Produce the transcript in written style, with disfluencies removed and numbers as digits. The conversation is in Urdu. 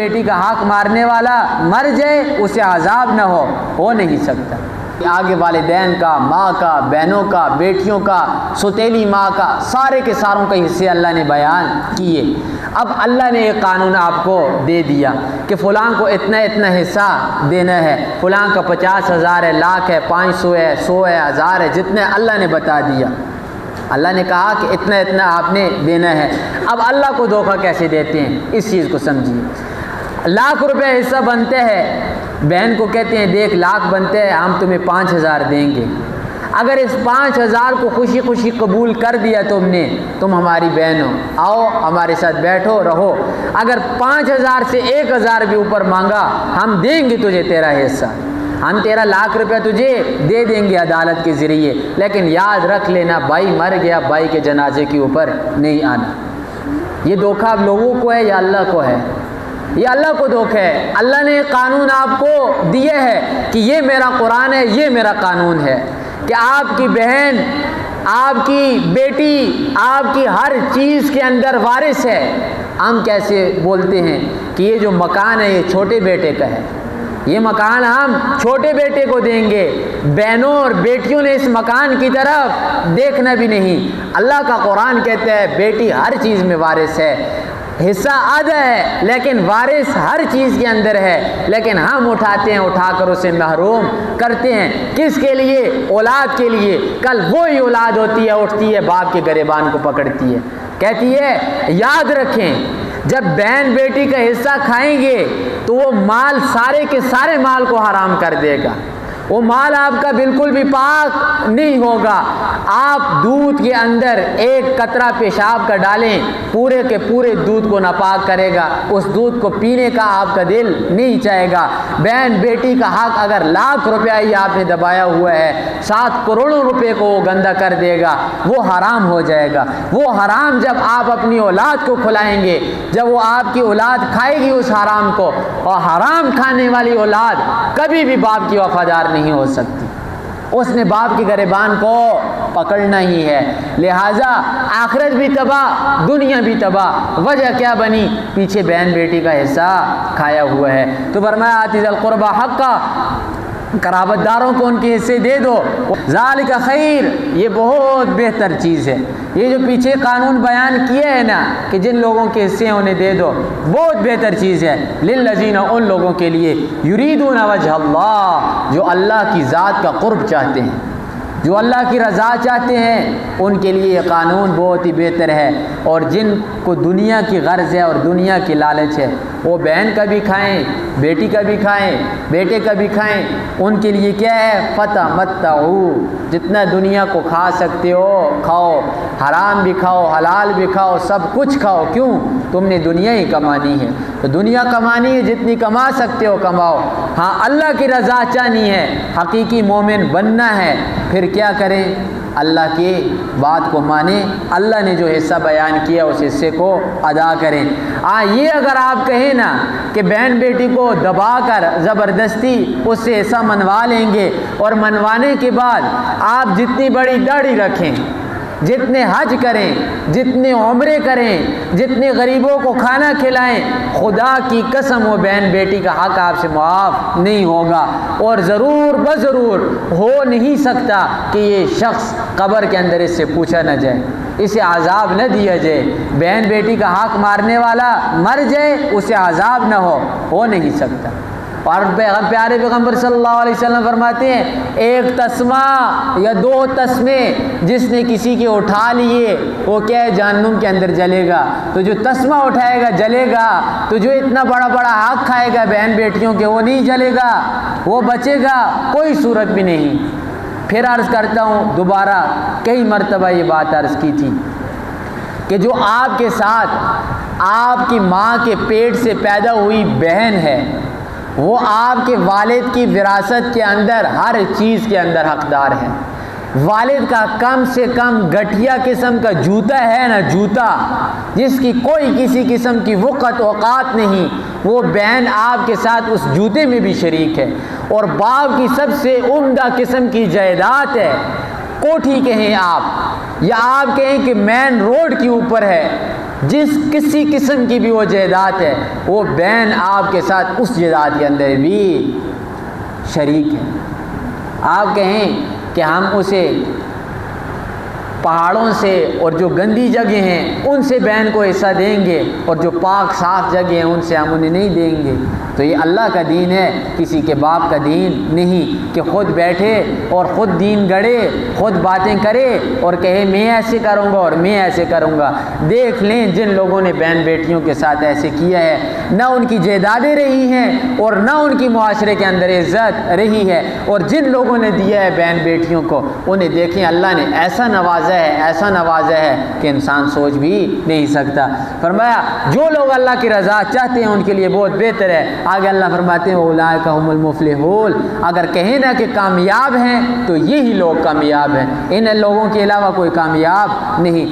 بیٹی کا حق مارنے والا مر جائے اسے عذاب نہ ہو نہیں سکتا۔ آگے والدین کا، ماں کا، بہنوں کا، بیٹیوں کا، سوتیلی ماں کا، سارے کے ساروں کے حصے اللہ نے بیان کیے۔ اب اللہ نے ایک قانون آپ کو دے دیا کہ فلاں کو اتنا اتنا حصہ دینا ہے، فلاں کا 50,000 ہے، لاکھ ہے، 500 ہے، 100 ہے، 1000 ہے، جتنے اللہ نے بتا دیا۔ اللہ نے کہا کہ اتنا اتنا آپ نے دینا ہے۔ اب اللہ کو دھوکہ کیسے دیتے ہیں اس چیز کو سمجھیے۔ لاکھ روپے حصہ بنتے ہیں، بہن کو کہتے ہیں دیکھ لاکھ بنتے ہیں، ہم تمہیں 5,000 دیں گے۔ اگر اس 5,000 کو خوشی خوشی قبول کر دیا تم ہماری بہن ہو، آؤ ہمارے ساتھ بیٹھو رہو، اگر 5,000 سے 1,000 بھی اوپر مانگا ہم دیں گے تجھے تیرا حصہ، ہم تیرا لاکھ روپیہ تجھے دے دیں گے عدالت کے ذریعے، لیکن یاد رکھ لینا بھائی مر گیا، بھائی کے جنازے کے اوپر نہیں آنا۔ یہ دھوکہ اب لوگوں کو ہے یا اللہ کو ہے؟ یہ اللہ کو دھوکہ ہے۔ اللہ نے قانون آپ کو دیے ہے کہ یہ میرا قرآن ہے، یہ میرا قانون ہے کہ آپ کی بہن، آپ کی بیٹی، آپ کی ہر چیز کے اندر وارث ہے۔ ہم کیسے بولتے ہیں کہ یہ جو مکان ہے یہ چھوٹے بیٹے کا ہے، یہ مکان ہم چھوٹے بیٹے کو دیں گے، بہنوں اور بیٹیوں نے اس مکان کی طرف دیکھنا بھی نہیں۔ اللہ کا قرآن کہتا ہے بیٹی ہر چیز میں وارث ہے، حصہ آدھا ہے لیکن وارث ہر چیز کے اندر ہے، لیکن ہم اٹھاتے ہیں، اٹھا کر اسے محروم کرتے ہیں۔ کس کے لیے؟ اولاد کے لیے۔ کل وہی اولاد ہوتی ہے، اٹھتی ہے باپ کے گریبان کو پکڑتی ہے، کہتی ہے یاد رکھیں جب بہن بیٹی کا حصہ کھائیں گے تو وہ مال سارے کے سارے مال کو حرام کر دے گا، وہ مال آپ کا بالکل بھی پاک نہیں ہوگا۔ آپ دودھ کے اندر ایک قطرہ پیشاب کا ڈالیں، پورے کے پورے دودھ کو ناپاک کرے گا، اس دودھ کو پینے کا آپ کا دل نہیں چاہے گا۔ بہن بیٹی کا حق اگر لاکھ روپیہ ہی آپ نے دبایا ہوا ہے، 7 کروڑوں روپے کو وہ گندہ کر دے گا، وہ حرام ہو جائے گا۔ وہ حرام جب آپ اپنی اولاد کو کھلائیں گے، جب وہ آپ کی اولاد کھائے گی اس حرام کو، اور حرام کھانے والی اولاد کبھی بھی باپ کی وفادار نہیں ہو سکتی، اس نے باپ کی گریبان کو پکڑنا ہی ہے۔ لہٰذا آخرت بھی تباہ، دنیا بھی تباہ۔ وجہ کیا بنی؟ پیچھے بہن بیٹی کا حصہ کھایا ہوا ہے۔ تو فرمایا آتی ذی القربی حقہ، قرابت داروں کو ان کے حصے دے دو، ذالک خیر، یہ بہت بہتر چیز ہے۔ یہ جو پیچھے قانون بیان کیا ہے نا کہ جن لوگوں کے حصے انہیں دے دو، بہت بہتر چیز ہے۔ للذین، ان لوگوں کے لیے، یریدون وجہ اللہ، جو اللہ کی ذات کا قرب چاہتے ہیں، جو اللہ کی رضا چاہتے ہیں، ان کے لیے یہ قانون بہت ہی بہتر ہے۔ اور جن کو دنیا کی غرض ہے اور دنیا کی لالچ ہے، وہ بہن کا بھی کھائیں، بیٹی کا بھی کھائیں، بیٹے کا بھی کھائیں، ان کے لیے کیا ہے؟ فتمتعوا، جتنا دنیا کو کھا سکتے ہو کھاؤ، حرام بھی کھاؤ، حلال بھی کھاؤ، سب کچھ کھاؤ۔ کیوں؟ تم نے دنیا ہی کمانی ہے، تو دنیا کمانی ہے، جتنی کما سکتے ہو کماؤ۔ ہاں اللہ کی رضا چاہنی ہے، حقیقی مومن بننا ہے، پھر کیا کریں؟ اللہ کی بات کو مانیں، اللہ نے جو حصہ بیان کیا اس حصے کو ادا کریں۔ یہ اگر آپ کہیں نا کہ بہن بیٹی کو دبا کر زبردستی اس سے حصہ منوا لیں گے، اور منوانے کے بعد آپ جتنی بڑی داڑھی رکھیں، جتنے حج کریں، جتنے عمرے کریں، جتنے غریبوں کو کھانا کھلائیں، خدا کی قسم وہ بہن بیٹی کا حق آپ سے معاف نہیں ہوگا، اور ضرور بضرور ہو نہیں سکتا کہ یہ شخص قبر کے اندر اس سے پوچھا نہ جائے، اسے عذاب نہ دیا جائے۔ بہن بیٹی کا حق مارنے والا مر جائے اسے عذاب نہ ہو نہیں سکتا۔ اور پیارے پیغمبر صلی اللہ علیہ وسلم فرماتے ہیں ایک تسمہ یا 2 تسمے جس نے کسی کے اٹھا لیے وہ کیا ہے؟ جہنم کے اندر جلے گا۔ تو جو تسمہ اٹھائے گا جلے گا، تو جو اتنا بڑا بڑا حق کھائے گا بہن بیٹیوں کے وہ نہیں جلے گا، وہ بچے گا، کوئی صورت بھی نہیں۔ پھر عرض کرتا ہوں دوبارہ، کئی مرتبہ یہ بات عرض کی تھی کہ جو آپ کے ساتھ آپ کی ماں کے پیٹ سے پیدا ہوئی بہن ہے، وہ آپ کے والد کی وراثت کے اندر ہر چیز کے اندر حقدار ہے۔ والد کا کم سے کم گٹھیا قسم کا جوتا ہے نا، جوتا جس کی کوئی کسی قسم کی وقت اوقات نہیں، وہ بہن آپ کے ساتھ اس جوتے میں بھی شریک ہے۔ اور باپ کی سب سے عمدہ قسم کی جائیداد ہے، کوٹھی کہیں آپ، یا آپ کہیں کہ مین روڈ کے اوپر ہے، جس کسی قسم کی بھی وہ جائیداد ہے وہ بہن آپ کے ساتھ اس جائیداد کے اندر بھی شریک ہے۔ آپ کہیں کہ ہم اسے پہاڑوں سے اور جو گندی جگہ ہیں ان سے بہن کو حصہ دیں گے، اور جو پاک صاف جگہ ہیں ان سے ہم انہیں نہیں دیں گے، تو یہ اللہ کا دین ہے، کسی کے باپ کا دین نہیں کہ خود بیٹھے اور خود دین گڑے، خود باتیں کرے اور کہے میں ایسے کروں گا اور میں ایسے کروں گا۔ دیکھ لیں جن لوگوں نے بہن بیٹیوں کے ساتھ ایسے کیا ہے، نہ ان کی جائیدادیں رہی ہیں اور نہ ان کی معاشرے کے اندر عزت رہی ہے، اور جن لوگوں نے دیا ہے بہن بیٹیوں کو انہیں دیکھیں اللہ نے ایسا نوازا ہے، ایسا نوازا ہے کہ انسان سوچ بھی نہیں سکتا۔ فرمایا جو لوگ اللہ کی رضا چاہتے ہیں ان کے لیے بہت بہتر ہے۔ آگے اللہ فرماتے ہیں اولئک هم المفلحون، اگر کہیں نا کہ کامیاب ہیں تو یہی لوگ کامیاب ہیں، ان لوگوں کے علاوہ کوئی کامیاب نہیں۔